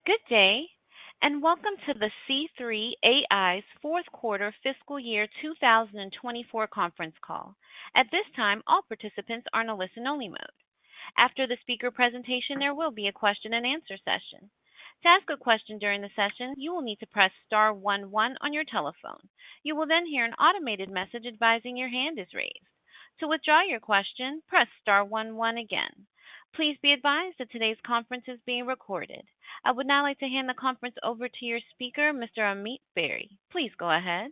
Good day, and welcome to the C3.ai's fourth quarter fiscal year 2024 conference call. At this time, all participants are in a listen-only mode. After the speaker presentation, there will be a question-and-answer session. To ask a question during the session, you will need to press star 11 on your telephone. You will then hear an automated message advising your hand is raised. To withdraw your question, press star 11 again. Please be advised that today's conference is being recorded. I would now like to hand the conference over to your speaker, Mr. Amit Berry. Please go ahead.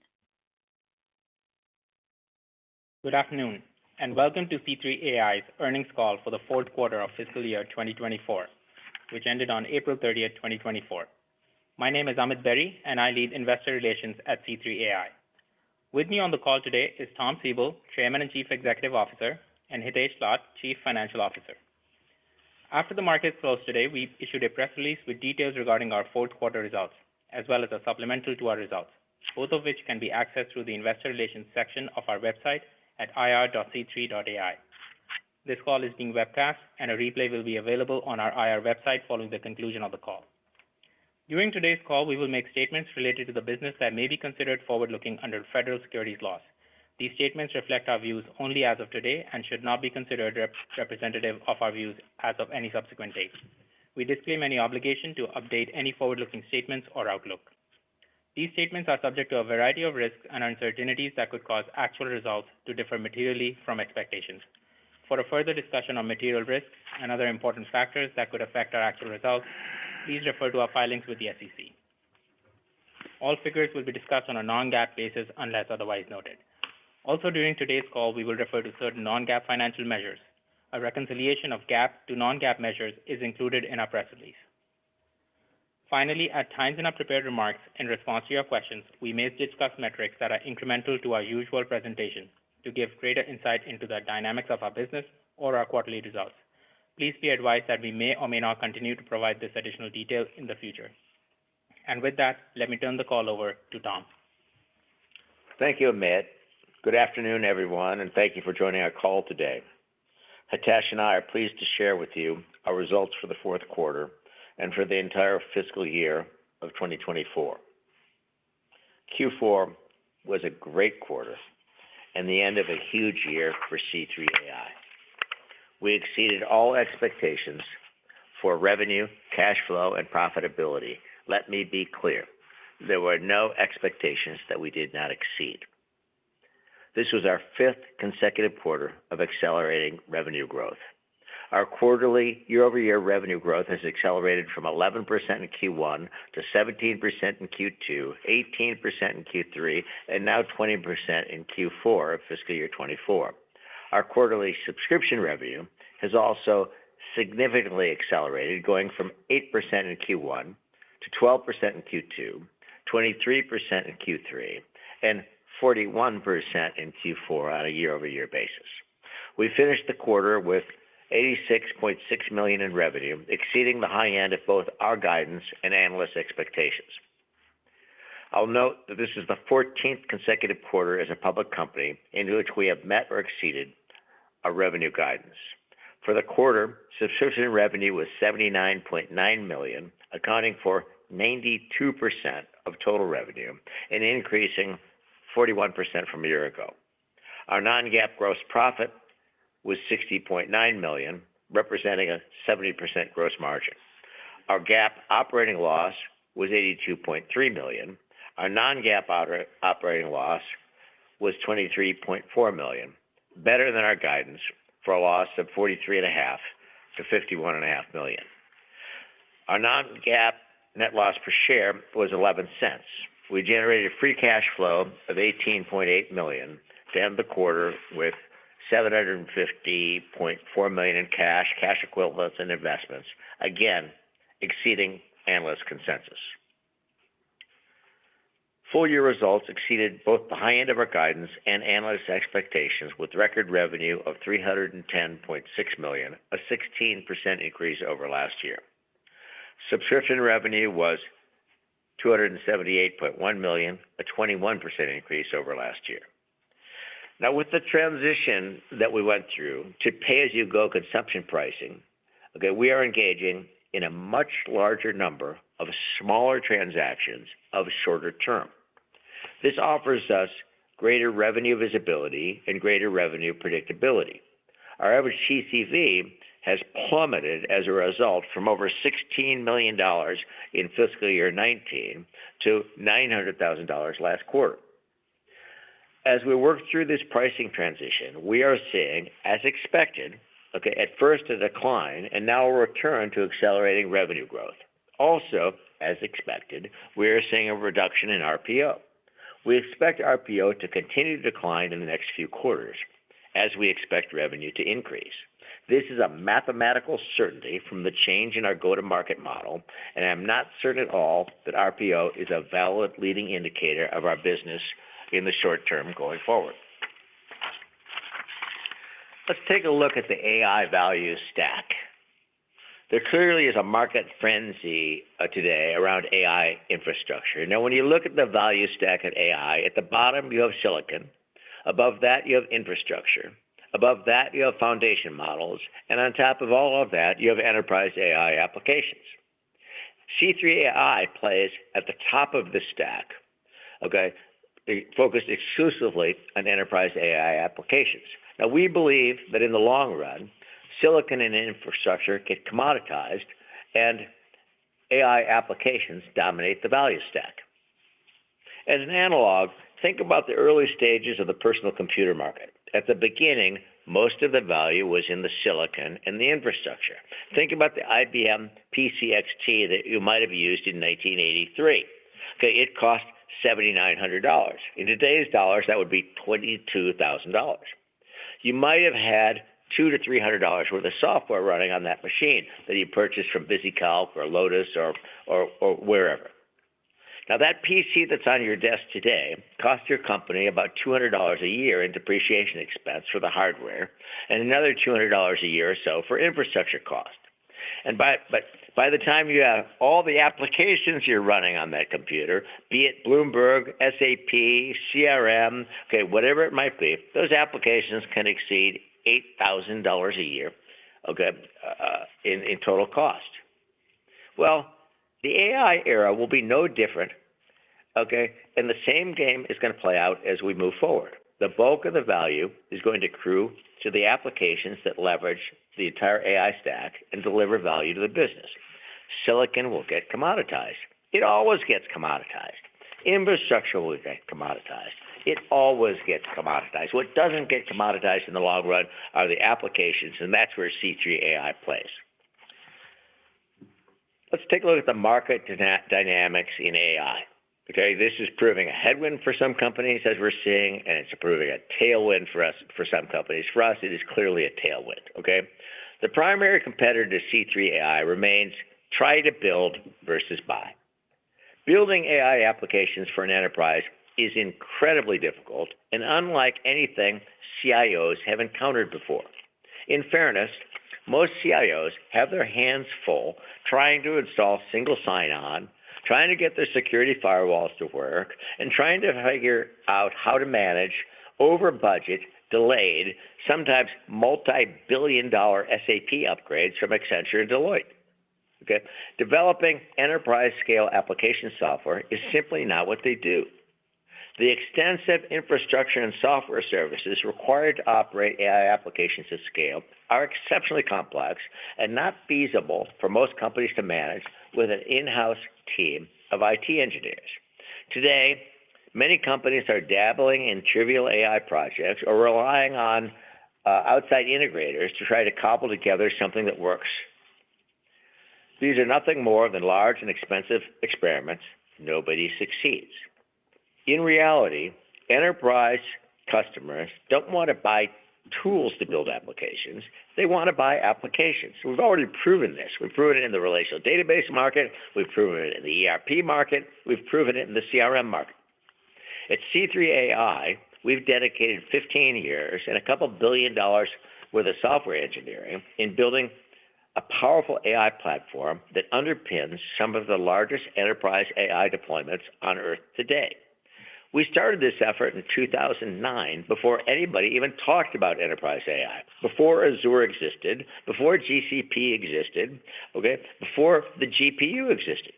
Good afternoon, and welcome to C3.ai's earnings call for the fourth quarter of fiscal year 2024, which ended on April 30th, 2024. My name is Amit Berry, and I lead investor relations at C3.ai. With me on the call today is Tom Siebel, Chairman and Chief Executive Officer, and Hitesh Lath, Chief Financial Officer. After the market closed today, we issued a press release with details regarding our fourth quarter results, as well as a supplemental to our results, both of which can be accessed through the investor relations section of our website at ir.c3.ai. This call is being webcast, and a replay will be available on our IR website following the conclusion of the call. During today's call, we will make statements related to the business that may be considered forward-looking under federal securities laws. These statements reflect our views only as of today and should not be considered representative of our views as of any subsequent date. We disclaim any obligation to update any forward-looking statements or outlook. These statements are subject to a variety of risks and uncertainties that could cause actual results to differ materially from expectations. For a further discussion on material risks and other important factors that could affect our actual results, please refer to our filings with the SEC. All figures will be discussed on a non-GAAP basis unless otherwise noted. Also, during today's call, we will refer to certain non-GAAP financial measures. A reconciliation of GAAP to non-GAAP measures is included in our press release. Finally, at times in our prepared remarks, in response to your questions, we may discuss metrics that are incremental to our usual presentation to give greater insight into the dynamics of our business or our quarterly results. Please be advised that we may or may not continue to provide this additional detail in the future. And with that, let me turn the call over to Tom. Thank you, Amit. Good afternoon, everyone, and thank you for joining our call today. Hitesh and I are pleased to share with you our results for the fourth quarter and for the entire fiscal year of 2024. Q4 was a great quarter and the end of a huge year for C3.ai. We exceeded all expectations for revenue, cash flow, and profitability. Let me be clear. There were no expectations that we did not exceed. This was our fifth consecutive quarter of accelerating revenue growth. Our quarterly year-over-year revenue growth has accelerated from 11% in Q1 to 17% in Q2, 18% in Q3, and now 20% in Q4 of fiscal year 24. Our quarterly subscription revenue has also significantly accelerated, going from 8% in Q1 to 12% in Q2, 23% in Q3, and 41% in Q4 on a year-over-year basis. We finished the quarter with $86.6 million in revenue, exceeding the high end of both our guidance and analyst expectations. I'll note that this is the 14th consecutive quarter as a public company in which we have met or exceeded our revenue guidance. For the quarter, subscription revenue was $79.9 million, accounting for 92% of total revenue and increasing 41% from a year ago. Our non-GAAP gross profit was $60.9 million, representing a 70% gross margin. Our GAAP operating loss was $82.3 million. Our non-GAAP operating loss was $23.4 million, better than our guidance for a loss of $43.5 to $51.5 million. Our non-GAAP net loss per share was 11 cents. We generated free cash flow of $18.8 million to end the quarter with $750.4 million in cash equivalents, and investments, again, exceeding analyst consensus. Full-year results exceeded both the high end of our guidance and analyst expectations with record revenue of $310.6 million, a 16% increase over last year. Subscription revenue was $278.1 million, a 21% increase over last year. Now, with the transition that we went through to pay-as-you-go consumption pricing, we are engaging in a much larger number of smaller transactions of shorter term. This offers us greater revenue visibility and greater revenue predictability. Our average TCV has plummeted as a result from over $16 million in fiscal year 19 to $900,000 last quarter. As we work through this pricing transition, we are seeing, as expected, at first a decline and now a return to accelerating revenue growth. Also, as expected, we are seeing a reduction in RPO. We expect RPO to continue to decline in the next few quarters as we expect revenue to increase. This is a mathematical certainty from the change in our go-to-market model, and I'm not certain at all that RPO is a valid leading indicator of our business in the short term going forward. Let's take a look at the AI value stack. There clearly is a market frenzy today around AI infrastructure. Now, when you look at the value stack at AI, at the bottom you have silicon. Above that, you have infrastructure. Above that, you have foundation models. And on top of all of that, you have enterprise AI applications. C3.ai plays at the top of the stack, focused exclusively on enterprise AI applications. Now, we believe that in the long run, silicon and infrastructure get commoditized, and AI applications dominate the value stack. As an analog, think about the early stages of the personal computer market. At the beginning, most of the value was in the silicon and the infrastructure. Think about the IBM PCXT that you might have used in 1983. It cost $7,900. In today's dollars, that would be $22,000. You might have had $200 to $300 worth of software running on that machine that you purchased from VisiCalc or Lotus or wherever. Now, that PC that's on your desk today costs your company about $200 a year in depreciation expense for the hardware and another $200 a year or so for infrastructure cost. And by the time you have all the applications you're running on that computer, be it Bloomberg, SAP, CRM, whatever it might be, those applications can exceed $8,000 a year, in total cost. Well, the AI era will be no different, and the same game is going to play out as we move forward. The bulk of the value is going to accrue to the applications that leverage the entire AI stack and deliver value to the business. Silicon will get commoditized. It always gets commoditized. Infrastructure will get commoditized. It always gets commoditized. What doesn't get commoditized in the long run are the applications, and that's where C3.ai plays. Let's take a look at the market dynamics in AI. This is proving a headwind for some companies, as we're seeing, and it's proving a tailwind for some companies. For us, it is clearly a tailwind. The primary competitor to C3.ai remains try to build versus buy. Building AI applications for an enterprise is incredibly difficult and unlike anything CIOs have encountered before. In fairness, most CIOs have their hands full trying to install single sign-on, trying to get their security firewalls to work, and trying to figure out how to manage over-budget, delayed, sometimes multi-billion-dollar SAP upgrades from Accenture and Deloitte. Developing enterprise-scale application software is simply not what they do. The extensive infrastructure and software services required to operate AI applications at scale are exceptionally complex and not feasible for most companies to manage with an in-house team of IT engineers. Today, many companies are dabbling in trivial AI projects or relying on outside integrators to try to cobble together something that works. These are nothing more than large and expensive experiments. Nobody succeeds. In reality, enterprise customers don't want to buy tools to build applications. They want to buy applications. We've already proven this. We've proven it in the relational database market. We've proven it in the ERP market. We've proven it in the CRM market. At C3.ai, we've dedicated 15 years and a couple $2 billion worth of software engineering in building a powerful AI platform that underpins some of the largest enterprise AI deployments on Earth today. We started this effort in 2009 before anybody even talked about enterprise AI, before Azure existed, before GCP existed, okay, before the GPU existed.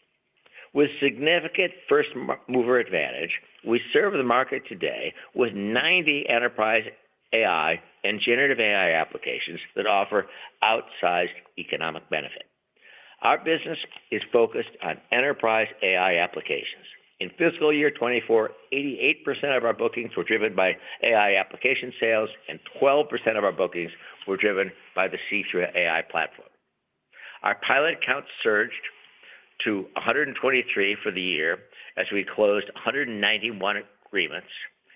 With significant first-mover advantage, we serve the market today with 90 enterprise AI and generative AI applications that offer outsized economic benefit. Our business is focused on enterprise AI applications. In fiscal year 24, 88% of our bookings were driven by AI application sales, and 12% of our bookings were driven by the C3.ai platform. Our pilot count surged to 123 for the year as we closed 191 agreements,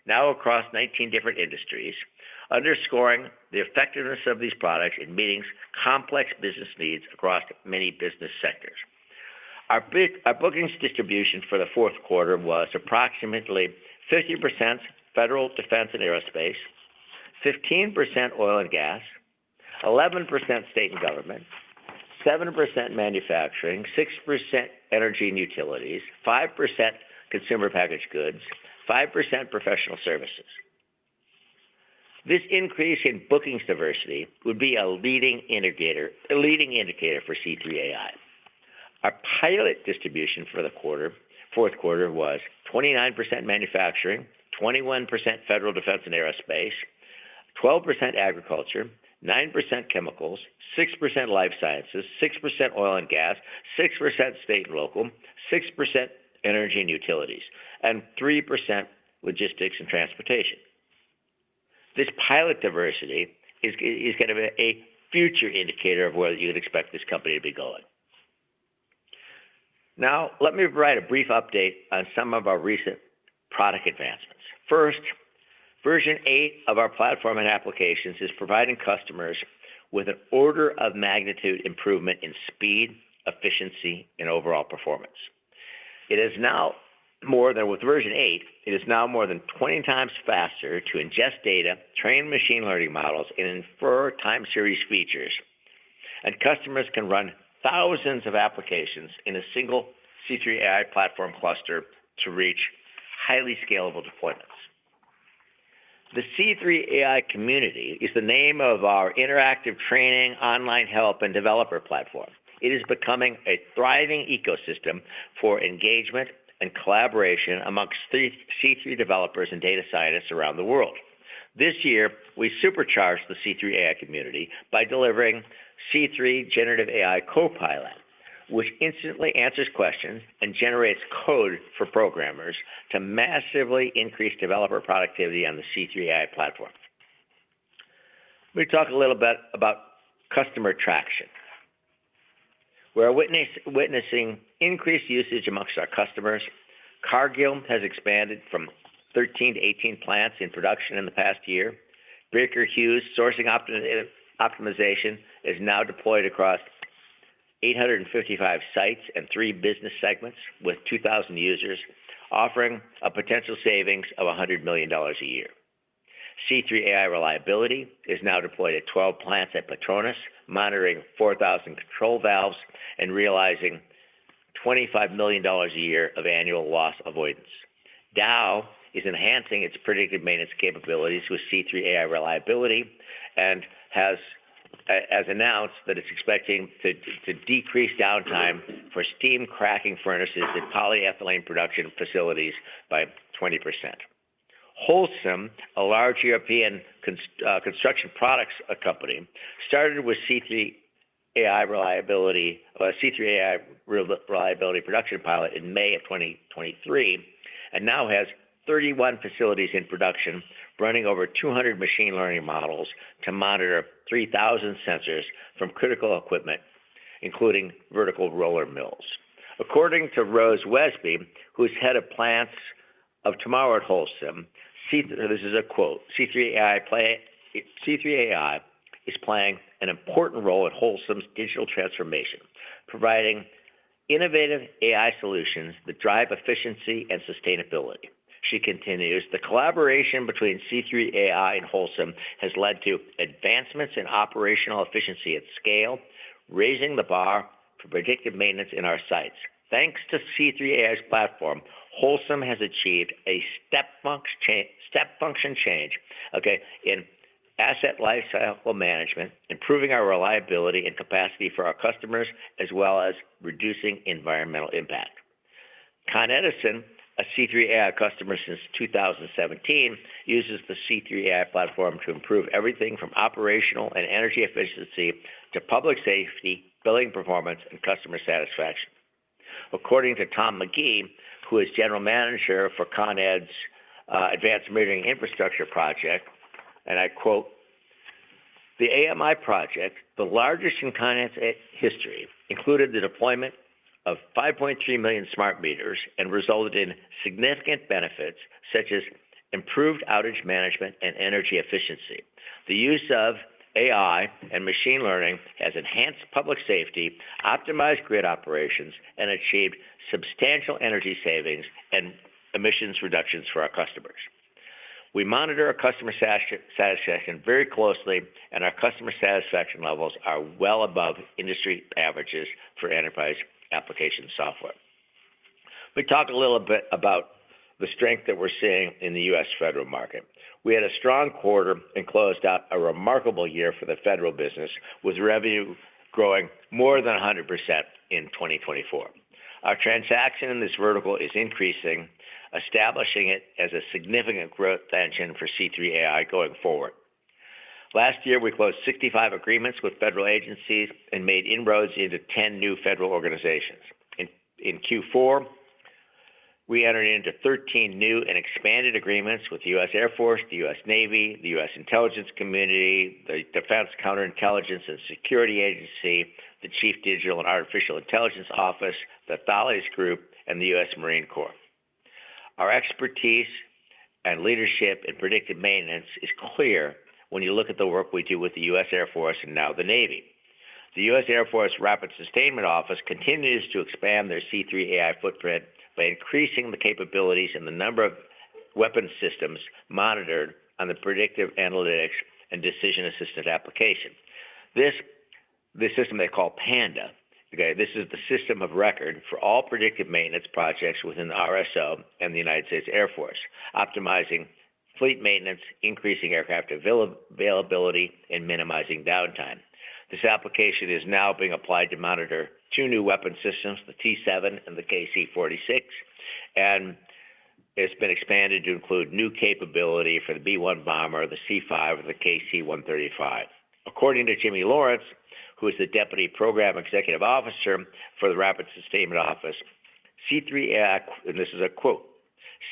now across 19 different industries, underscoring the effectiveness of these products in meeting complex business needs across many business sectors. Our bookings distribution for the fourth quarter was approximately 50% federal defense and aerospace, 15% oil and gas, 11% state and government, 7% manufacturing, 6% energy and utilities, 5% consumer packaged goods, 5% professional services. This increase in bookings diversity would be a leading indicator for C3.ai. Our pilot distribution for the fourth quarter was 29% manufacturing, 21% federal defense and aerospace, 12% agriculture, 9% chemicals, 6% life sciences, 6% oil and gas, 6% state and local, 6% energy and utilities, and 3% logistics and transportation. This pilot diversity is going to be a future indicator of where you would expect this company to be going. Now, let me provide a brief update on some of our recent product advancements. First, version 8 of our platform and applications is providing customers with an order of magnitude improvement in speed, efficiency, and overall performance. It is now with version 8, it is now more than 20 times faster to ingest data, train machine learning models, and infer time series features. And customers can run thousands of applications in a single C3.ai platform cluster to reach highly scalable deployments. The C3.ai community is the name of our interactive training, online help, and developer platform. It is becoming a thriving ecosystem for engagement and collaboration amongst C3 developers and data scientists around the world. This year, we supercharged the C3.ai community by delivering C3 Generative AI Copilot, which instantly answers questions and generates code for programmers to massively increase developer productivity on the C3.ai platform. Let me talk a little bit about customer traction. We're witnessing increased usage amongst our customers. Cargill has expanded from 13 to 18 plants in production in the past year. Baker Hughes sourcing optimization is now deployed across 855 sites and 3 business segments with 2,000 users, offering a potential savings of $100 million a year. C3.ai Reliability is now deployed at 12 plants at Petronas, monitoring 4,000 control valves and realizing $25 million a year of annual loss avoidance. Dow is enhancing its predictive maintenance capabilities with C3.ai Reliability and has announced that it's expecting to decrease downtime for steam cracking furnaces at polyethylene production facilities by 20%. Holcim, a large European construction products company, started with C3.ai Reliability production pilot in May of 2023, and now has 31 facilities in production, running over 200 machine learning models to monitor 3,000 sensors from critical equipment, including vertical roller mills. According to Rose Wesby, who's head of plants of tomorrow at Holcim, this is a quote, C3.ai is playing an important role in Holcim's digital transformation, providing innovative AI solutions that drive efficiency and sustainability. She continues, the collaboration between C3.ai and Holcim has led to advancements in operational efficiency at scale, raising the bar for predictive maintenance in our sites. Thanks to C3.ai's platform, Wholesome has achieved a step function change, in asset lifecycle management, improving our reliability and capacity for our customers, as well as reducing environmental impact. Con Edison, a C3.ai customer since 2017, uses the C3.ai platform to improve everything from operational and energy efficiency to public safety, billing performance, and customer satisfaction. According to Tom McGee, who is general manager for Con Ed's Advanced Metering Infrastructure Project, and I quote, "The AMI project, the largest in Con Ed's history, included the deployment of 5.3 million smart meters and resulted in significant benefits such as improved outage management and energy efficiency. The use of AI and machine learning has enhanced public safety, optimized grid operations, and achieved substantial energy savings and emissions reductions for our customers. We monitor our customer satisfaction very closely, and our customer satisfaction levels are well above industry averages for enterprise application software." We talked a little bit about the strength that we're seeing in the U.S. federal market. We had a strong quarter and closed out a remarkable year for the federal business, with revenue growing more than 100% in 2024. Our transaction in this vertical is increasing, establishing it as a significant growth engine for C3.ai going forward. Last year, we closed 65 agreements with federal agencies and made inroads into 10 new federal organizations. In Q4, we entered into 13 new and expanded agreements with the U.S. Air Force, the U.S. Navy, the U.S. Intelligence Community, the Defense Counterintelligence and Security Agency, the Chief Digital and Artificial Intelligence Office, the Thales Group, and the U.S. Marine Corps. Our expertise and leadership in predictive maintenance is clear when you look at the work we do with the U.S. Air Force and now the Navy. The U.S. Air Force Rapid Sustainment Office continues to expand their C3.ai footprint by increasing the capabilities and the number of weapons systems monitored on the predictive analytics and decision assistant application. This system they call PANDA. This is the system of record for all predictive maintenance projects within the RSO and the United States Air Force, optimizing fleet maintenance, increasing aircraft availability, and minimizing downtime. This application is now being applied to monitor two new weapon systems, the T-7 and the KC-46, and it's been expanded to include new capability for the B-1 bomber, the C-5, or the KC-135. According to Jimmy Lawrence, who is the Deputy Program Executive Officer for the Rapid Sustainment Office, C3.ai, and this is a quote,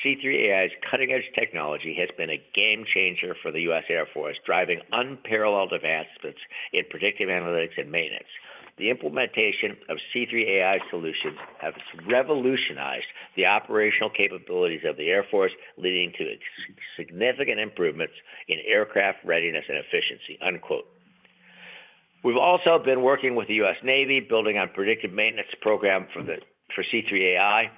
"C3.ai's cutting-edge technology has been a game changer for the U.S. Air Force, driving unparalleled advancements in predictive analytics and maintenance. The implementation of C3.ai solutions has revolutionized the operational capabilities of the Air Force, leading to significant improvements in aircraft readiness and efficiency," unquote. We've also been working with the U.S. Navy, building on predictive maintenance program for C3.ai,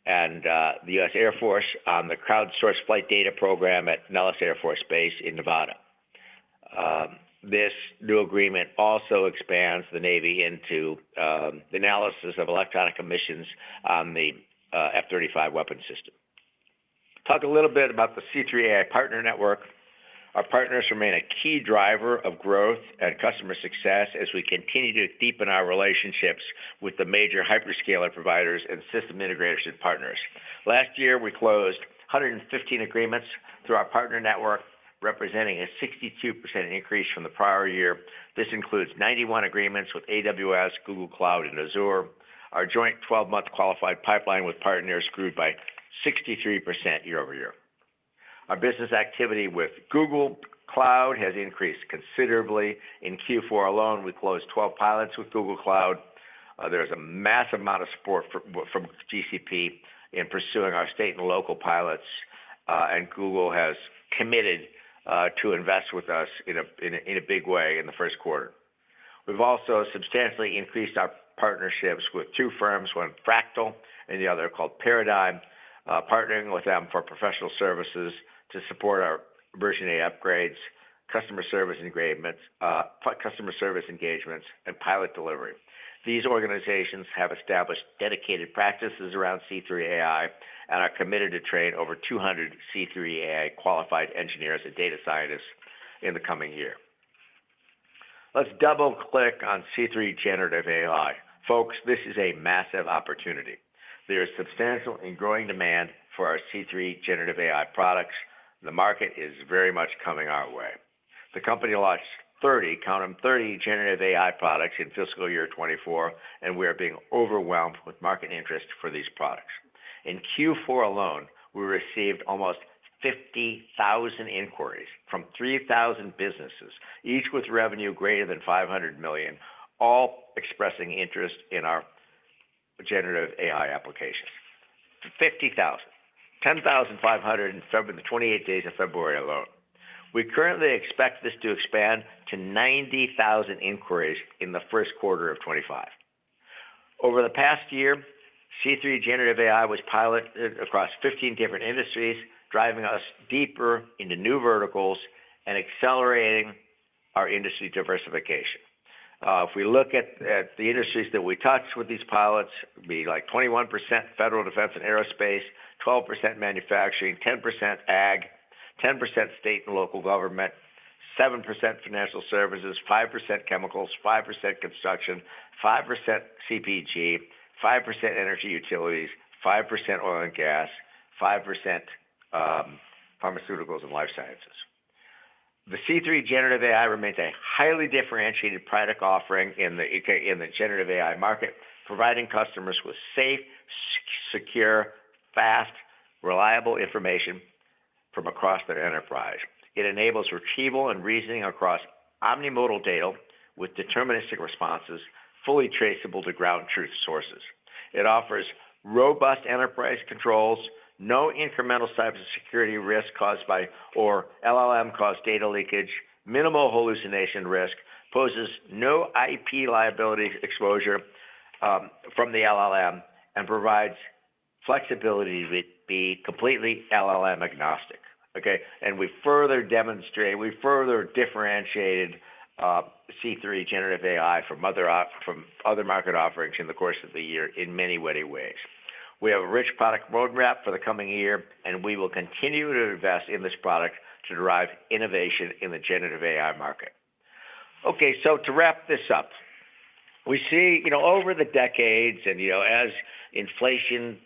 and the U.S. Air Force on the crowdsourced flight data program at Nellis Air Force Base in Nevada. This new agreement also expands the Navy into the analysis of electronic emissions on the F-35 weapon system. Talk a little bit about the C3.ai Partner Network. Our partners remain a key driver of growth and customer success as we continue to deepen our relationships with the major hyperscaler providers and system integration partners. Last year, we closed 115 agreements through our partner network, representing a 62% increase from the prior year. This includes 91 agreements with AWS, Google Cloud, and Azure. Our joint 12-month qualified pipeline with partners grew by 63% year over year. Our business activity with Google Cloud has increased considerably. In Q4 alone, we closed 12 pilots with Google Cloud. There's a massive amount of support from GCP in pursuing our state and local pilots, and Google has committed to invest with us in a big way in the first quarter. We've also substantially increased our partnerships with two firms, one Fractal and the other called Paradigm, partnering with them for professional services to support our version 8 upgrades, customer service engagements, and pilot delivery. These organizations have established dedicated practices around C3.ai and are committed to train over 200 C3.ai qualified engineers and data scientists in the coming year. Let's double-click on C3 Generative AI. Folks, this is a massive opportunity. There is substantial and growing demand for our C3 Generative AI products. The market is very much coming our way. The company launched 30 generative AI products in fiscal year 24, and we are being overwhelmed with market interest for these products. In Q4 alone, we received almost 50,000 inquiries from 3,000 businesses, each with revenue greater than $500 million, all expressing interest in our generative AI applications. 50,000, 10,500 in the 28 days of February alone. We currently expect this to expand to 90,000 inquiries in the first quarter of 25. Over the past year, C3 Generative AI was piloted across 15 different industries, driving us deeper into new verticals and accelerating our industry diversification. If we look at the industries that we touch with these pilots, it would be like 21% federal defense and aerospace, 12% manufacturing, 10% ag, 10% state and local government, 7% financial services, 5% chemicals, 5% construction, 5% CPG, 5% energy utilities, 5% oil and gas, 5% pharmaceuticals and life sciences. The C3 Generative AI remains a highly differentiated product offering in the generative AI market, providing customers with safe, secure, fast, reliable information from across their enterprise. It enables retrieval and reasoning across omnimodal data with deterministic responses, fully traceable to ground truth sources. It offers robust enterprise controls, no incremental cybersecurity risk caused by or LLM-caused data leakage, minimal hallucination risk, poses no IP liability exposure from the LLM, and provides flexibility to be completely LLM agnostic. Okay, and we further differentiated C3 Generative AI from other market offerings in the course of the year in many ways. We have a rich product roadmap for the coming year, and we will continue to invest in this product to drive innovation in the generative AI market. Okay, so to wrap this up, we see, over the decades and, as inflation,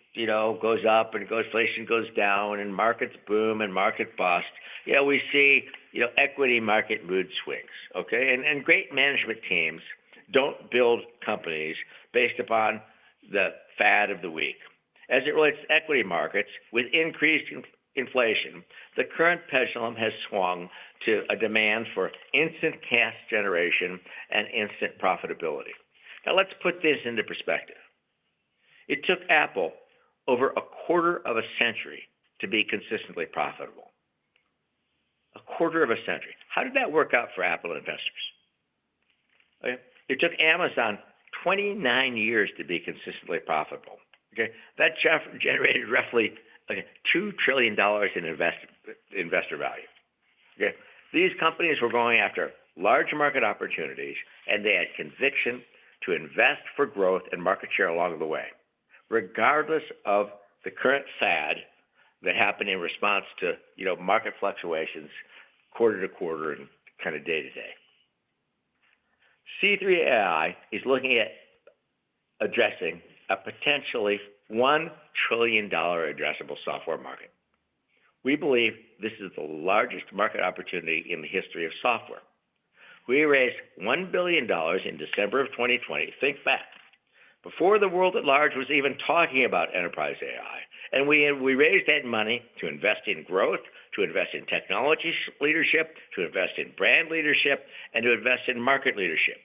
goes up and inflation goes down and markets boom and market bust, we see, equity market mood swings, okay? And great management teams don't build companies based upon the fad of the week. As it relates to equity markets, with increased inflation, the current pendulum has swung to a demand for instant cash generation and instant profitability. Now, let's put this into perspective. It took Apple over a quarter of a century to be consistently profitable. A quarter of a century. How did that work out for Apple investors? Okay. It took Amazon 29 years to be consistently profitable. Okay, that generated roughly $2 trillion in investor value. Okay, these companies were going after large market opportunities, and they had conviction to invest for growth and market share along the way, regardless of the current fad that happened in response to market fluctuations quarter to quarter and kind of day to day. C3.ai is looking at addressing a potentially $1 trillion addressable software market. We believe this is the largest market opportunity in the history of software. We raised $1 billion in December of 2020. Think back. Before the world at large was even talking about enterprise AI. And we raised that money to invest in growth, to invest in technology leadership, to invest in brand leadership, and to invest in market leadership.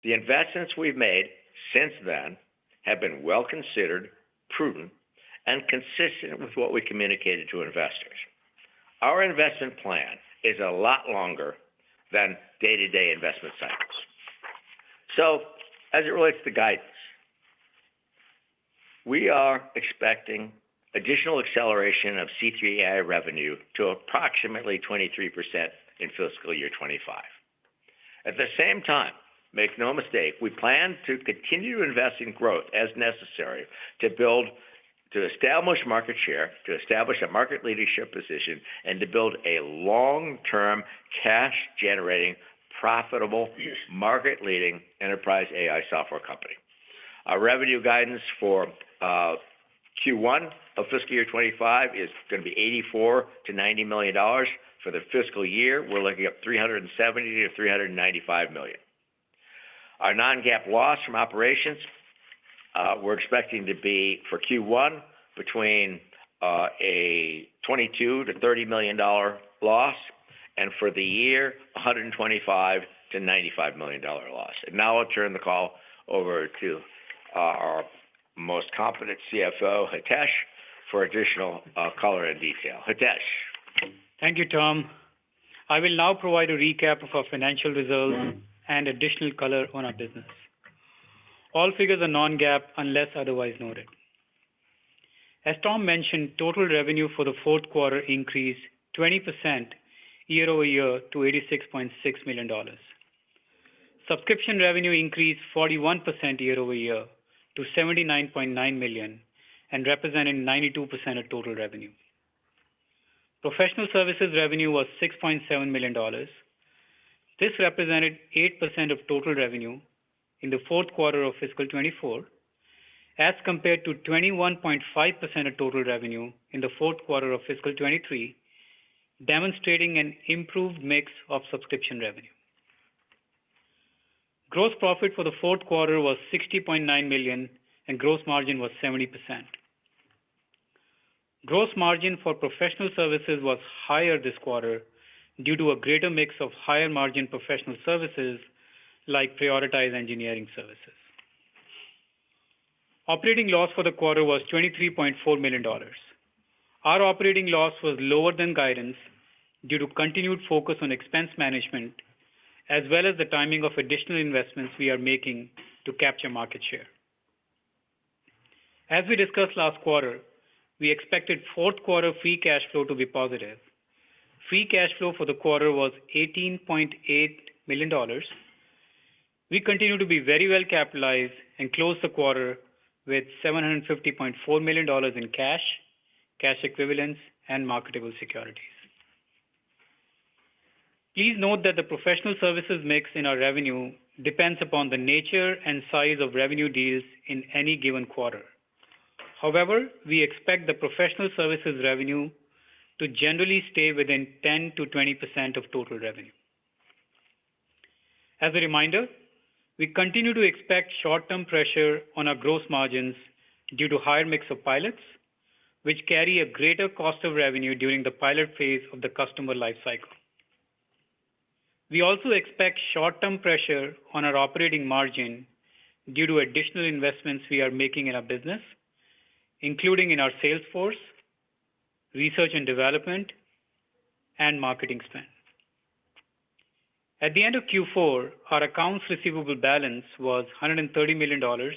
The investments we've made since then have been well considered, prudent, and consistent with what we communicated to investors. Our investment plan is a lot longer than day-to-day investment cycles. So, as it relates to guidance, we are expecting additional acceleration of C3.ai revenue to approximately 23% in fiscal year 25. At the same time, make no mistake, we plan to continue to invest in growth as necessary to establish market share, to establish a market leadership position, and to build a long-term, cash-generating, profitable, market-leading enterprise AI software company. Our revenue guidance for Q1 of fiscal year 25 is going to be $84 to $90 million. For the fiscal year, we're looking at $370 to $395 million. Our non-GAAP loss from operations, we're expecting to be for Q1 between a $22 to $30 million loss, and for the year, $125 to $95 million loss. And now I'll turn the call over to our most competent CFO, Hitesh, for additional color and detail. Hitesh. Thank you, Tom. I will now provide a recap of our financial results and additional color on our business. All figures are non-GAAP unless otherwise noted. As Tom mentioned, total revenue for the fourth quarter increased 20% year over year to $86.6 million. Subscription revenue increased 41% year over year to $79.9 million and represented 92% of total revenue. Professional services revenue was $6.7 million. This represented 8% of total revenue in the fourth quarter of fiscal 24, as compared to 21.5% of total revenue in the fourth quarter of fiscal 23, demonstrating an improved mix of subscription revenue. Gross profit for the fourth quarter was $60.9 million, and gross margin was 70%. Gross margin for professional services was higher this quarter due to a greater mix of higher margin professional services like prioritized engineering services. Operating loss for the quarter was $23.4 million. Our operating loss was lower than guidance due to continued focus on expense management, as well as the timing of additional investments we are making to capture market share. As we discussed last quarter, we expected fourth quarter free cash flow to be positive. Free cash flow for the quarter was $18.8 million. We continue to be very well capitalized and closed the quarter with $750.4 million in cash, cash equivalents, and marketable securities. Please note that the professional services mix in our revenue depends upon the nature and size of revenue deals in any given quarter. However, we expect the professional services revenue to generally stay within 10 to 20% of total revenue. As a reminder, we continue to expect short-term pressure on our gross margins due to higher mix of pilots, which carry a greater cost of revenue during the pilot phase of the customer lifecycle. We also expect short-term pressure on our operating margin due to additional investments we are making in our business, including in our sales force, research and development, and marketing spend. At the end of Q4, our accounts receivable balance was $130 million,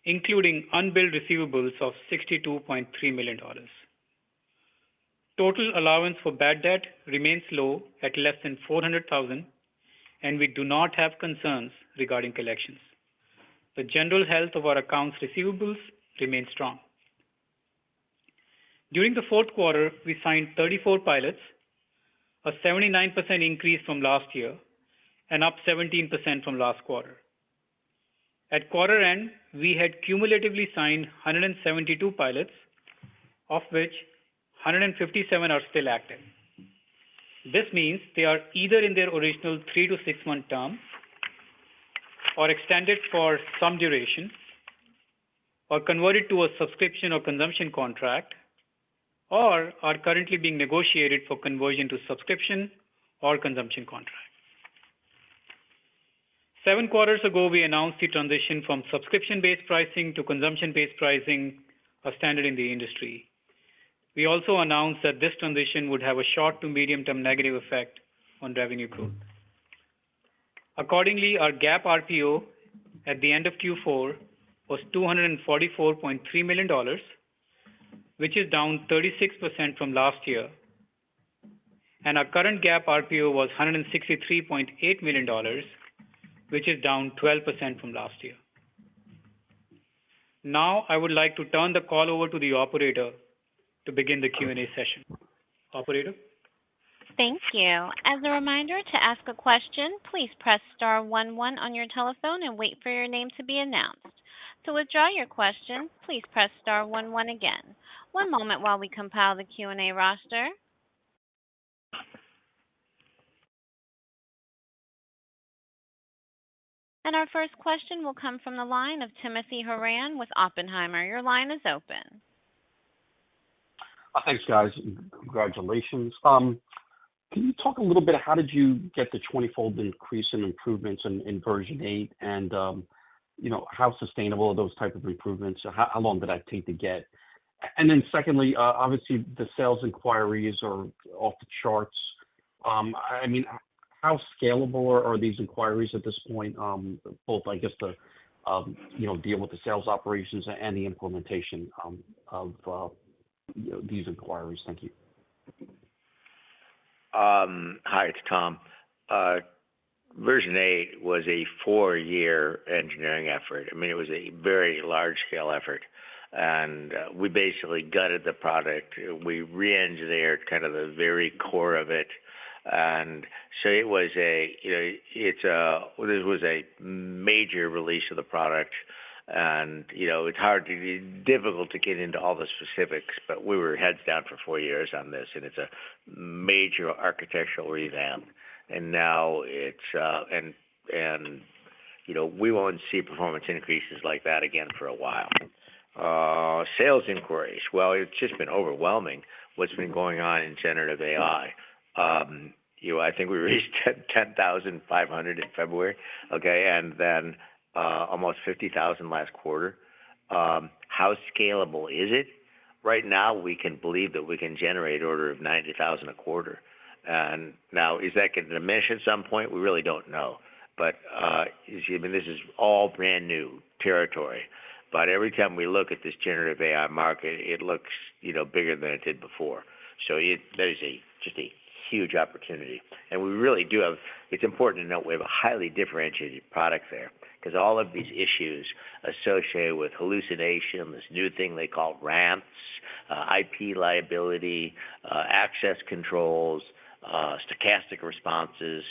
including unbilled receivables of $62.3 million. Total allowance for bad debt remains low at less than $400,000, and we do not have concerns regarding collections. The general health of our accounts receivables remains strong. During the fourth quarter, we signed 34 pilots, a 79% increase from last year, and up 17% from last quarter. At quarter end, we had cumulatively signed 172 pilots, of which 157 are still active. This means they are either in their original 3 to 6 month term, or extended for some duration, or converted to a subscription or consumption contract, or are currently being negotiated for conversion to subscription or consumption contract. 7 quarters ago, we announced the transition from subscription-based pricing to consumption-based pricing, a standard in the industry. We also announced that this transition would have a short to medium-term negative effect on revenue growth. Accordingly, our GAAP RPO at the end of Q4 was $244.3 million, which is down 36% from last year, and our current GAAP RPO was $163.8 million, which is down 12% from last year. Now, I would like to turn the call over to the operator to begin the Q&A session. Operator? Thank you. As a reminder, to ask a question, please press star 11 on your telephone and wait for your name to be announced. To withdraw your question, please press star 11 again. One moment while we compile the Q&A roster. And our first question will come from the line of Timothy Horan with Oppenheimer. Your line is open. Thanks, guys. Congratulations. Can you talk a little bit, how did you get the 20-fold increase in improvements in version 8? And, how sustainable are those type of improvements? How long did that take to get? And then secondly, obviously, the sales inquiries are off the charts. How scalable are these inquiries at this point? Both, I guess, the deal with the sales operations and the implementation of these inquiries. Thank you. Hi, it's Tom. Version 8 was a 4-year engineering effort. It was a very large-scale effort. And we basically gutted the product. We re-engineered kind of the very core of it. And so it was this was a major release of the product. And, it's difficult to get into all the specifics, but we were heads down for 4 years on this, and it's a major architectural revamp. And now we won't see performance increases like that again for a while. Sales inquiries, well, it's just been overwhelming what's been going on in generative AI. I think we reached 10,500 in February, okay, and then almost 50,000 last quarter. How scalable is it? Right now, we can believe that we can generate order of 90,000 a quarter. And now, is that going to diminish at some point? We really don't know. But this is all brand new territory. But every time we look at this generative AI market, it looks bigger than it did before. So that is just a huge opportunity. And we really do have, it's important to note, we have a highly differentiated product there, because all of these issues associated with hallucination, this new thing they call rants, IP liability, access controls, stochastic responses,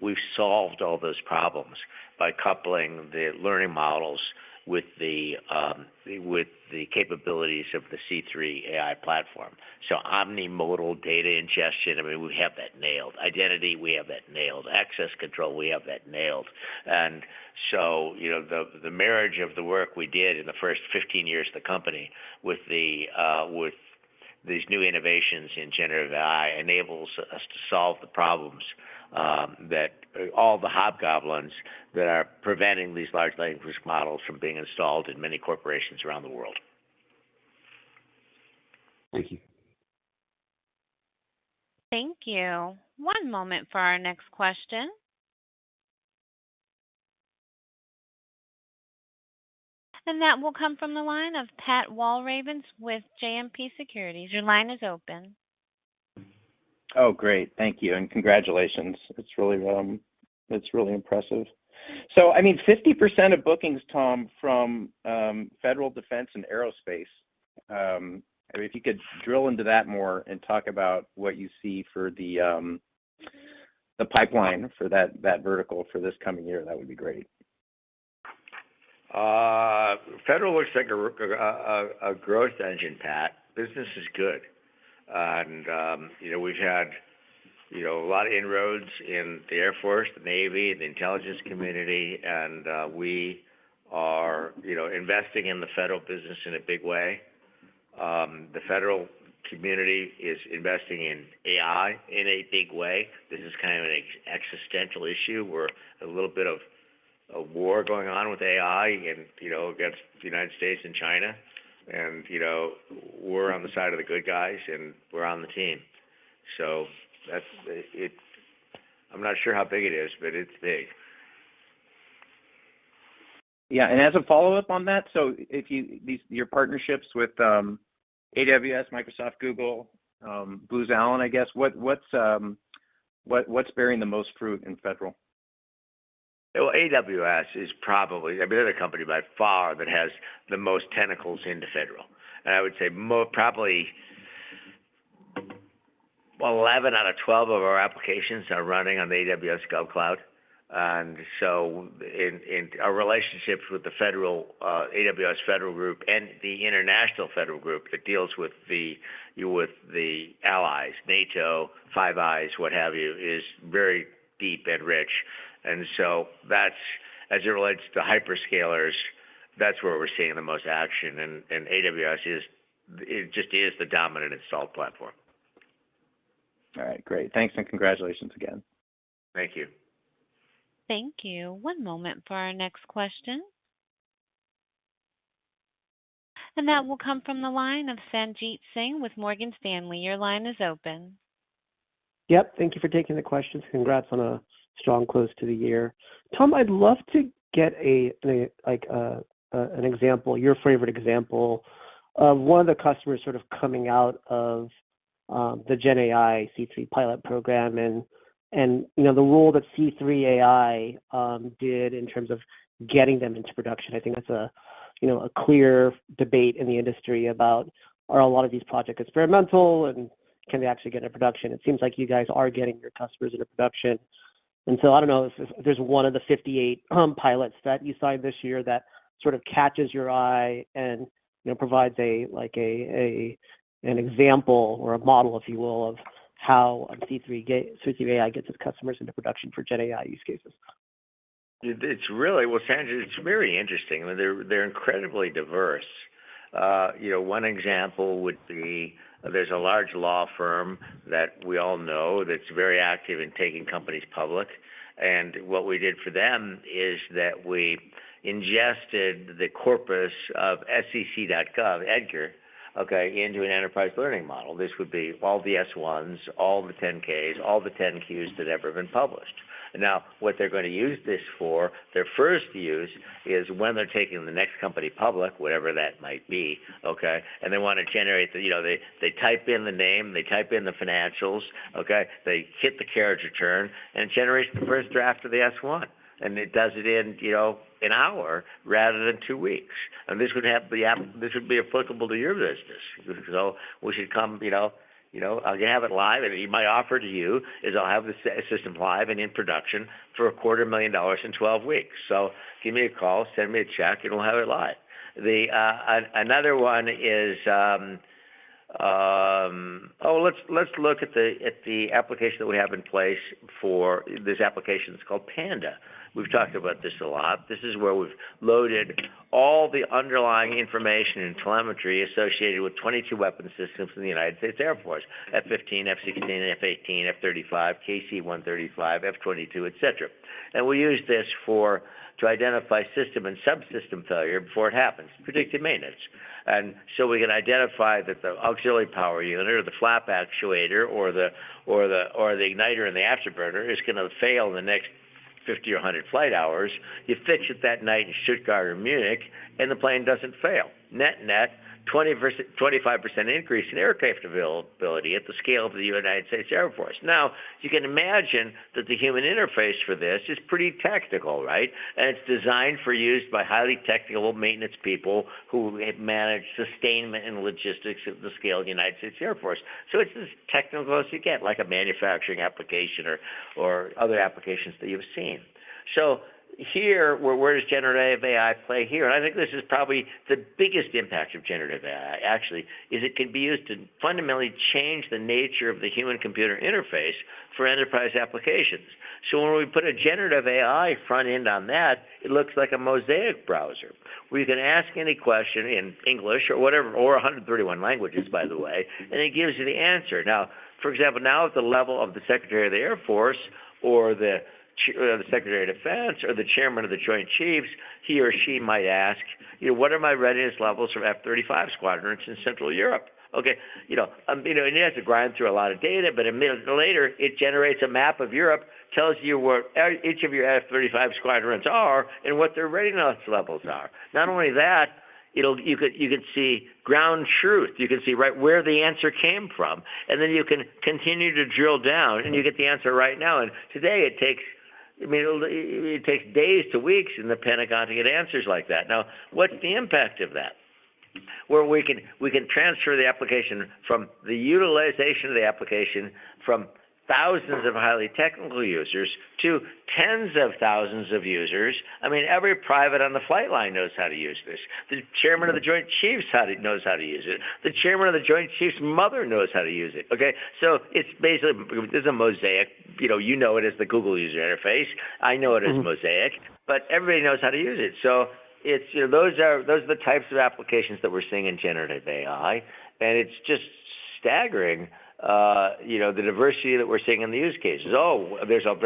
we've solved all those problems by coupling the learning models with the capabilities of the C3.ai platform. So omnimodal data ingestion, we have that nailed. Identity, we have that nailed. Access control, we have that nailed. And so, the marriage of the work we did in the first 15 years of the company with these new innovations in generative AI enables us to solve the problems that all the hobgoblins that are preventing these large language models from being installed in many corporations around the world. Thank you. Thank you. One moment for our next question. And that will come from the line of Pat Walravens with JMP Securities. Your line is open. Oh, great. Thank you. And congratulations. It's really impressive. So, 50% of bookings, Tom, from federal defense and aerospace. If you could drill into that more and talk about what you see for the pipeline for that vertical for this coming year, that would be great. Federal looks like a growth engine, Pat. Business is good. And, we've had, a lot of inroads in the Air Force, the Navy, the intelligence community, and we are, investing in the federal business in a big way. The federal community is investing in AI in a big way. This is kind of an existential issue. We're a little bit of a war going on with AI and, against the United States and China. And, we're on the side of the good guys and we're on the team. So that's it. I'm not sure how big it is, but it's big. Yeah, and as a follow-up on that, so if your partnerships with AWS, Microsoft, Google, Booz Allen, I guess. What's bearing the most fruit in federal? Well, AWS is probably, I mean, they're the company by far that has the most tentacles into federal. And I would say probably 11 out of 12 of our applications are running on the AWS GovCloud. And so in our relationships with the federal, AWS federal group and the international federal group that deals with the allies, NATO, Five Eyes, what have you, is very deep and rich. And so that's, as it relates to hyperscalers, that's where we're seeing the most action. And AWS just is the dominant installed platform. All right, great. Thanks and congratulations again. Thank you. Thank you. One moment for our next question. And that will come from the line of Sanjit Singh with Morgan Stanley. Your line is open. Yep, thank you for taking the questions. Congrats on a strong close to the year. Tom, I'd love to get an example, your favorite example, of one of the customers sort of coming out of the Gen AI C3 pilot program and the role that C3.ai did in terms of getting them into production. I think that's a clear debate in the industry about, are a lot of these projects experimental and can they actually get into production? It seems like you guys are getting your customers into production. And so I don't know if there's one of the 58 pilots that you signed this year that sort of catches your eye and provides an example or a model, if you will, of how C3.ai gets its customers into production for Gen AI use cases. It's really, well, Sandra, it's very interesting. I mean, they're incredibly diverse. One example would be there's a large law firm that we all know that's very active in taking companies public. And what we did for them is that we ingested the corpus of SEC.gov, EDGAR, into an enterprise learning model. This would be all the S1s, all the 10Ks, all the 10Qs that have ever been published. Now, what they're going to use this for, their first use is when they're taking the next company public, whatever that might be, and they want to generate they type in the name, they type in the financials, they hit the carriage return, and it generates the first draft of the S1. And it does it in, an hour rather than 2 weeks. And this would be applicable to your business. So we should come, I'll have it live, and my offer to you is I'll have the system live and in production for $250,000 in 12 weeks. So give me a call, send me a check, and we'll have it live. Another one is, let's look at the application that we have in place for this application. It's called Panda. We've talked about this a lot. This is where we've loaded all the underlying information and telemetry associated with 22 weapon systems in the United States Air Force, F-15, F-16, F-18, F-35, KC-135, F-22, etc. And we use this to identify system and subsystem failure before it happens, predictive maintenance. And so we can identify that the auxiliary power unit or the flap actuator or the igniter in the afterburner is going to fail in the next 50 or 100 flight hours. You fix it that night in Stuttgart or Munich, and the plane doesn't fail. Net, 25% increase in aircraft availability at the scale of the United States Air Force. Now, you can imagine that the human interface for this is pretty technical, right? And it's designed for use by highly technical maintenance people who manage sustainment and logistics at the scale of the United States Air Force. So it's as technical as you get, like a manufacturing application or other applications that you've seen. So here, where does generative AI play here? And I think this is probably the biggest impact of generative AI, actually, is it can be used to fundamentally change the nature of the human-computer interface for enterprise applications. So when we put a generative AI front end on that, it looks like a mosaic browser, where you can ask any question in English or whatever, or 131 languages, by the way, and it gives you the answer. Now, for example, now at the level of the Secretary of the Air Force or the Secretary of Defense or the Chairman of the Joint Chiefs, he or she might ask, what are my readiness levels for F-35 squadrons in Central Europe? And it has to grind through a lot of data, but a minute later, it generates a map of Europe, tells you where each of your F-35 squadrons are and what their readiness levels are. Not only that, you could see ground truth. You can see right where the answer came from, and then you can continue to drill down, and you get the answer right now. And today it takes days to weeks in the Pentagon to get answers like that. Now, what's the impact of that? Where we can transfer the application from the utilization of the application from thousands of highly technical users to tens of thousands of users. I mean, every private on the flight line knows how to use this. The chairman of the Joint Chiefs knows how to use it. The chairman of the Joint Chiefs' mother knows how to use it. Okay, so it's basically, there's a mosaic. You know it as the Google user interface. I know it as Mosaic, but everybody knows how to use it. So it's those are the types of applications that we're seeing in generative AI, and it's just staggering. The diversity that we're seeing in the use cases. There's one of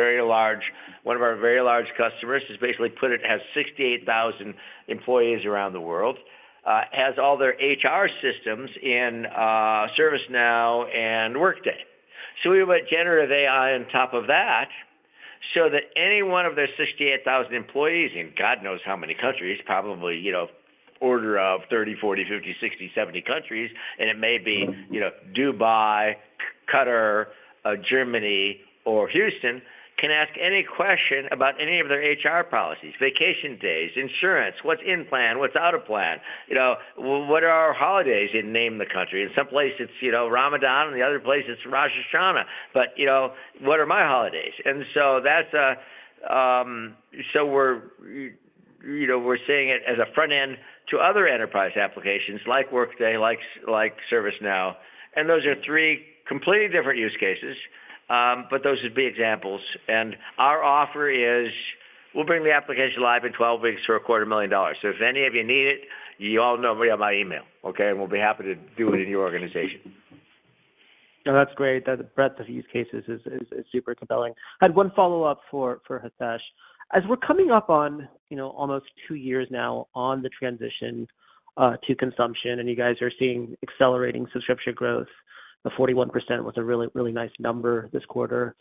our very large customers has basically has 68,000 employees around the world, has all their HR systems in ServiceNow and Workday. So we put generative AI on top of that, so that any one of their 68,000 employees in God knows how many countries, probably, order of 30, 40, 50, 60, 70 countries, and it may be, Dubai, Qatar, Germany, or Houston, can ask any question about any of their HR policies, vacation days, insurance, what's in plan, what's out of plan, what are our holidays in name the country. In some place it's, Ramadan, and the other place it's Rosh Hashanah. But, what are my holidays? And so that's so we're seeing it as a front end to other enterprise applications like Workday, like ServiceNow, and those are three completely different use cases, but those would be examples. And our offer is we'll bring the application live in 12 weeks for $250,000. So if any of you need it, you all know me on my email, okay? And we'll be happy to do it in your organization. No, that's great. The breadth of use cases is super compelling. I had one follow-up for Hitesh. As we're coming up on, almost 2 years now on the transition to consumption, and you guys are seeing accelerating subscription growth, the 41% was a really, really nice number this quarter.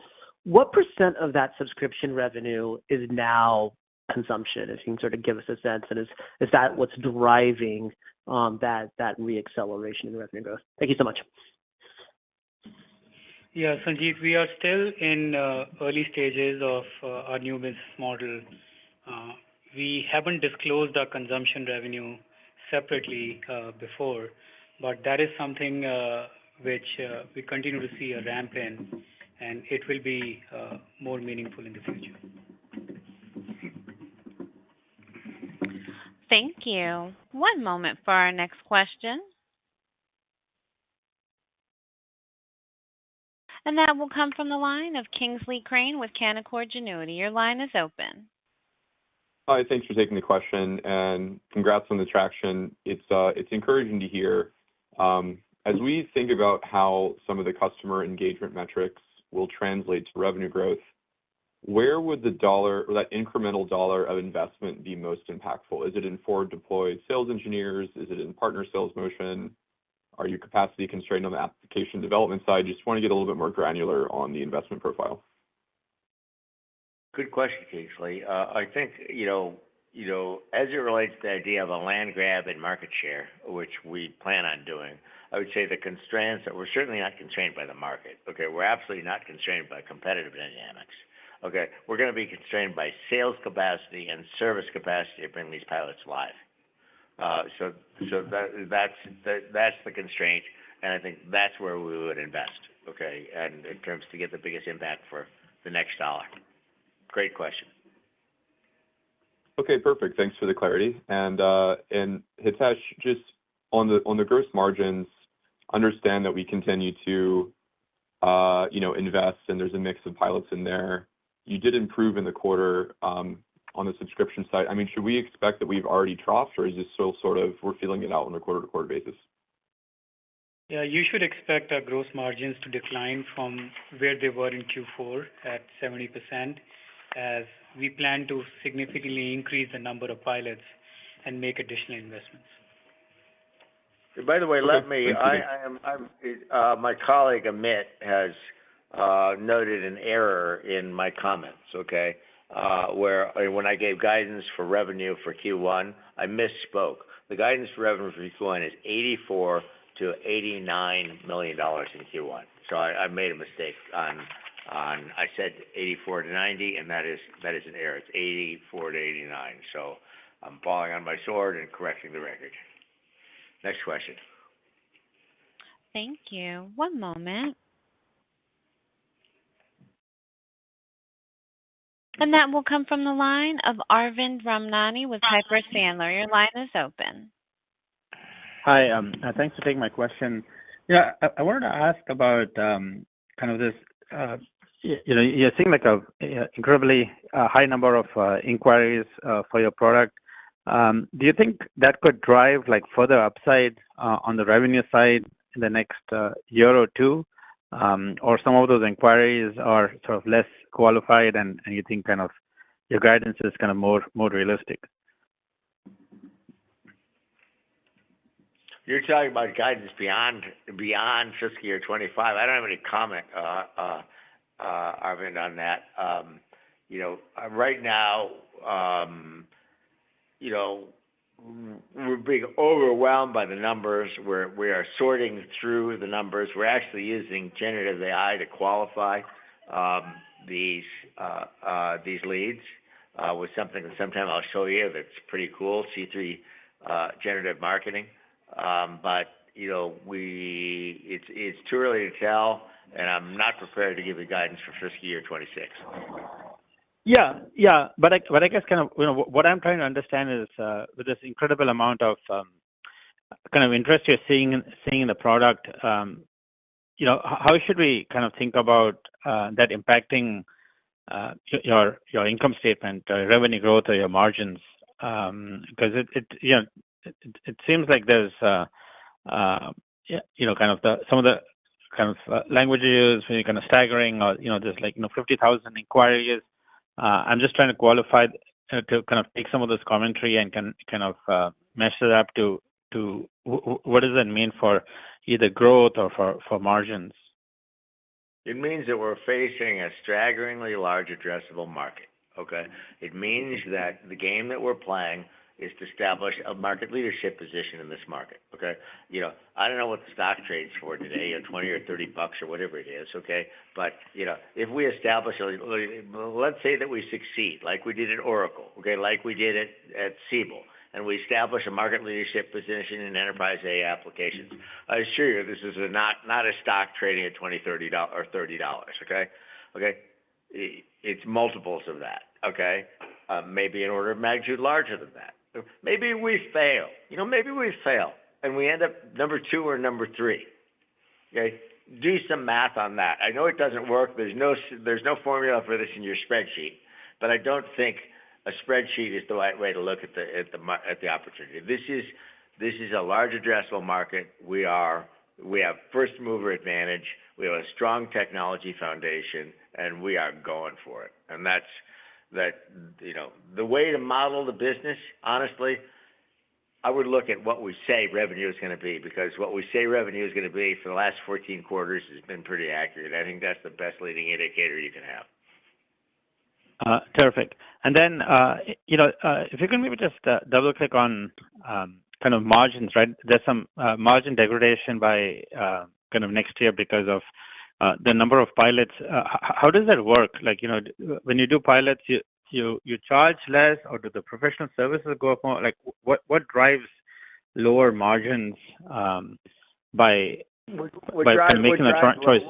What percent of that subscription revenue is now consumption? If you can sort of give us a sense, and is that what's driving that re-acceleration in revenue growth? Thank you so much. Yeah, Sanjeev, we are still in early stages of our new business model. We haven't disclosed our consumption revenue separately before, but that is something which we continue to see a ramp in, and it will be more meaningful in the future. Thank you. One moment for our next question. And that will come from the line of Kingsley Crane with Canaccord Genuity. Your line is open. Hi, thanks for taking the question, and congrats on the traction. It's encouraging to hear. As we think about how some of the customer engagement metrics will translate to revenue growth, where would the dollar or that incremental dollar of investment be most impactful? Is it in forward-deployed sales engineers? Is it in partner sales motion? Are you capacity constrained on the application development side? Just want to get a little bit more granular on the investment profile. Good question, Kingsley. I think, as it relates to the idea of a land grab and market share, which we plan on doing, I would say the constraints that we're certainly not constrained by the market. Okay, we're absolutely not constrained by competitive dynamics. Okay, we're going to be constrained by sales capacity and service capacity to bring these pilots live. So that's the constraint, and I think that's where we would invest. Okay, and in terms to get the biggest impact for the next dollar. Great question. Okay, perfect. Thanks for the clarity. And Hitesh, just on the gross margins, understand that we continue to invest, and there's a mix of pilots in there. You did improve in the quarter on the subscription side. I mean, should we expect that we've already troughed, or is this still sort of we're feeling it out on a quarter-to-quarter basis? Yeah, you should expect our gross margins to decline from where they were in Q4 at 70%, as we plan to significantly increase the number of pilots and make additional investments. By the way, my colleague Amit has noted an error in my comments, okay? where when I gave guidance for revenue for Q1, I misspoke. The guidance for revenue for Q1 is $84 to $89 million in Q1. So I made a mistake on I said 84 to 90, and that is an error. It's 84 to 89. So I'm falling on my sword and correcting the record. Next question. Thank you. One moment. And that will come from the line of Arvind Ramnani with Piper Sandler. Your line is open. Hi, thanks for taking my question. Yeah, I wanted to ask about kind of this. You're seeing like a incredibly high number of inquiries for your product. Do you think that could drive like further upside on the revenue side in the next year or two, or some of those inquiries are sort of less qualified, and you think kind of your guidance is kind of more realistic? You're talking about guidance beyond fiscal year 25. I don't have any comment, Arvind, on that. Right now, we're being overwhelmed by the numbers. We are sorting through the numbers. We're actually using generative AI to qualify these leads with something that sometime I'll show you that's pretty cool, C3 generative marketing. But it's too early to tell, and I'm not prepared to give you guidance for fiscal year 26. Yeah, but I guess kind of what I'm trying to understand is with this incredible amount of kind of interest you're seeing in the product, how should we kind of think about that impacting your income statement, revenue growth, or your margins? Because it seems like there's kind of some of the kind of language you use when you're kind of staggering, or there's like 50,000 inquiries. I'm just trying to qualify to kind of take some of this commentary and kind of mesh it up to what does that mean for either growth or for margins? It means that we're facing a staggeringly large addressable market. Okay, it means that the game that we're playing is to establish a market leadership position in this market. Okay, I don't know what the stock trades for today, $20 or $30 or whatever it is. Okay, but if we establish, let's say that we succeed, like we did at Oracle, okay, like we did at Siebel, and we establish a market leadership position in enterprise AI applications. I assure you, this is not a stock trading at $20, $30 or $30. Okay, it's multiples of that. Okay, maybe an order of magnitude larger than that. Maybe we fail. Maybe we fail, and we end up number 2 or number 3. Okay, do some math on that. I know it doesn't work. There's no formula for this in your spreadsheet, but I don't think a spreadsheet is the right way to look at the opportunity. This is a large addressable market. We have first mover advantage. We have a strong technology foundation, and we are going for it. And that's the way to model the business. Honestly, I would look at what we say revenue is going to be, because what we say revenue is going to be for the last 14 quarters has been pretty accurate. I think that's the best leading indicator you can have. Terrific. And then, if you can maybe just double click on kind of margins, right? There's some margin degradation by kind of next year because of the number of pilots. How does that work? Like, when you do pilots, you charge less, or do the professional services go up more? Like, what drives lower margins by making a choice?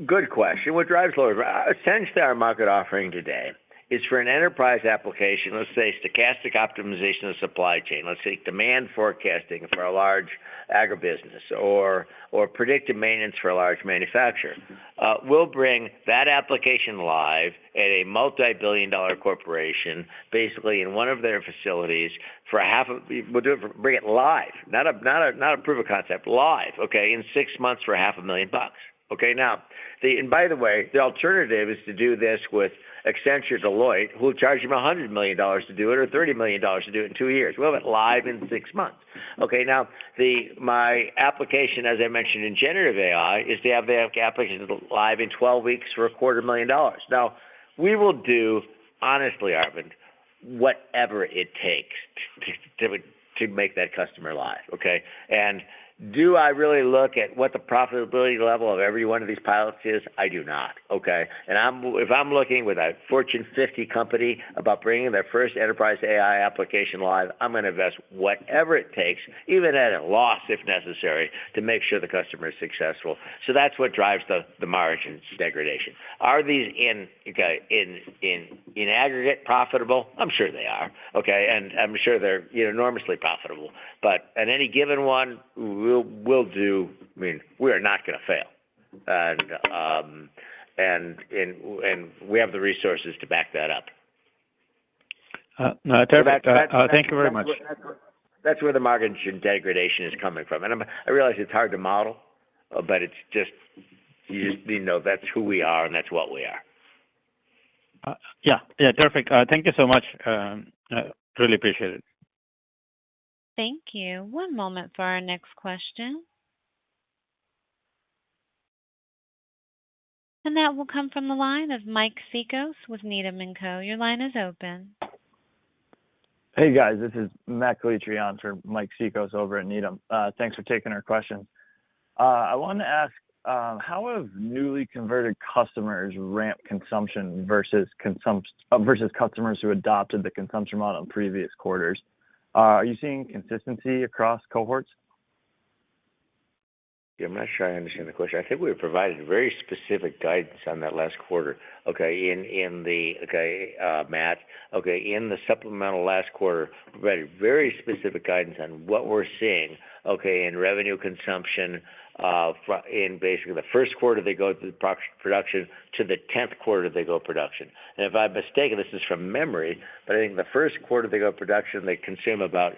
Good question. What drives lower? Essentially, our market offering today is for an enterprise application, let's say stochastic optimization of supply chain, let's say demand forecasting for a large agribusiness, or predictive maintenance for a large manufacturer. We'll bring that application live at a multi-billion-dollar corporation, basically in one of their facilities for bring it live, not a proof of concept, live, okay, in 6 months for $500,000. Okay, now, and by the way, the alternative is to do this with Accenture, Deloitte, who will charge them $100 million to do it, or $30 million to do it in 2 years. We'll have it live in 6 months. Okay, now, my application, as I mentioned in generative AI, is to have the application live in 12 weeks for $250,000. Now, we will do honestly, Arvind, whatever it takes to make that customer live, okay? And do I really look at what the profitability level of every one of these pilots is? I do not, okay? And if I'm looking with a Fortune 50 company about bringing their first enterprise AI application live, I'm going to invest whatever it takes, even at a loss if necessary, to make sure the customer is successful. So that's what drives the margins degradation. Are these in aggregate profitable? I'm sure they are, okay? And I'm sure they're enormously profitable. But at any given one, we'll do. I mean, we are not going to fail, and we have the resources to back that up. No, terrific. Thank you very much. That's where the margin degradation is coming from, and I realize it's hard to model, but it's just you just need to know that's who we are and that's what we are. Yeah, terrific. Thank you so much. Really appreciate it. Thank you. One moment for our next question. And that will come from the line of Mike Cikos with Needham & Co. Your line is open. Hey, guys. This is Matt Calitrian for Mike Cikos over at Needham. Thanks for taking our questions. I wanted to ask, how have newly converted customers ramped consumption versus customers who adopted the consumption model in previous quarters? Are you seeing consistency across cohorts? Yeah, I'm not sure I understand the question. I think we provided very specific guidance on that last quarter. Okay, Matt. Okay, in the supplemental last quarter, we provided very specific guidance on what we're seeing. Okay, in revenue consumption, in basically the first quarter they go to production, to the 10th quarter they go production. And if I'm mistaken, this is from memory, but I think the first quarter they go production, they consume about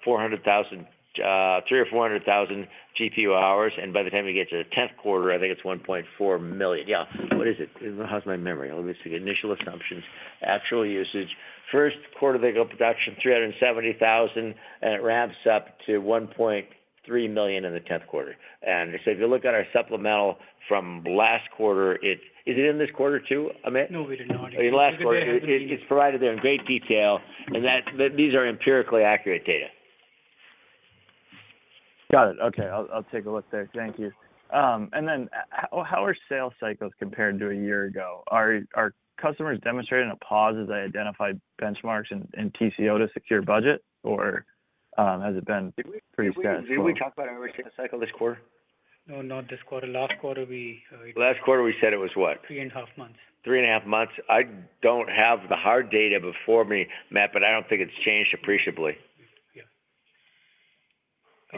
300,000 or 400,000 GPU hours, and by the time you get to the 10th quarter, I think it's 1.4 million. Yeah, what is it? How's my memory? Let me see. Initial assumptions, actual usage. First quarter they go production 370,000, and it ramps up to 1.3 million in the 10th quarter. And so if you look at our supplemental from last quarter, is it in this quarter too, Amit? No, we did not. In last quarter, it's provided there in great detail, and that these are empirically accurate data. Got it. Okay, I'll take a look there. Thank you. And then how are sales cycles compared to a year ago? Are customers demonstrating a pause as they identify benchmarks and TCO to secure budget, or has it been pretty static? Did we talk about our sales cycle this quarter? No, not this quarter. Last quarter Last quarter we said it was what? 3.5 months. 3.5 months. I don't have the hard data before me, Matt, but I don't think it's changed appreciably. Yeah.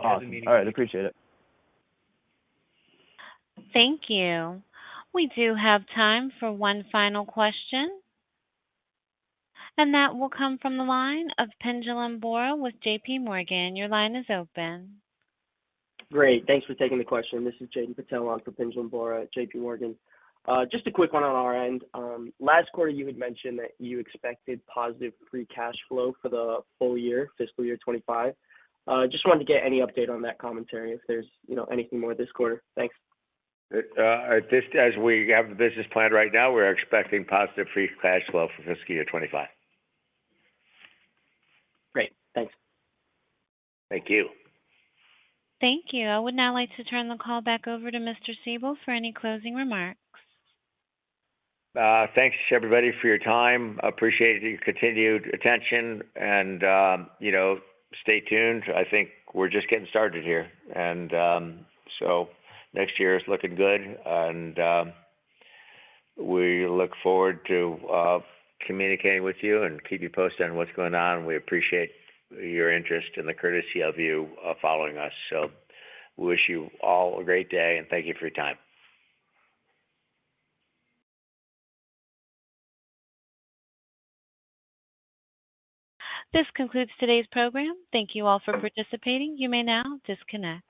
Awesome. All right, appreciate it. Thank you. We do have time for one final question, and that will come from the line of Pinjalim Bora with JP Morgan. Your line is open. Great. Thanks for taking the question. This is Jaden Patel on for Pinjalim Bora at JP Morgan. Just a quick one on our end. Last quarter, you had mentioned that you expected positive free cash flow for the full year, fiscal year 25. Just wanted to get any update on that commentary, if there's anything more this quarter. Thanks. As we have the business plan right now, we're expecting positive free cash flow for fiscal year 25. Great. Thanks. Thank you. Thank you. I would now like to turn the call back over to Mr. Siebel for any closing remarks. Thanks, everybody, for your time. Appreciate your continued attention, and stay tuned. I think we're just getting started here, and so next year is looking good, and we look forward to communicating with you and keep you posted on what's going on. We appreciate your interest and the courtesy of you following us. So we wish you all a great day, and thank you for your time. This concludes today's program. Thank you all for participating. You may now disconnect.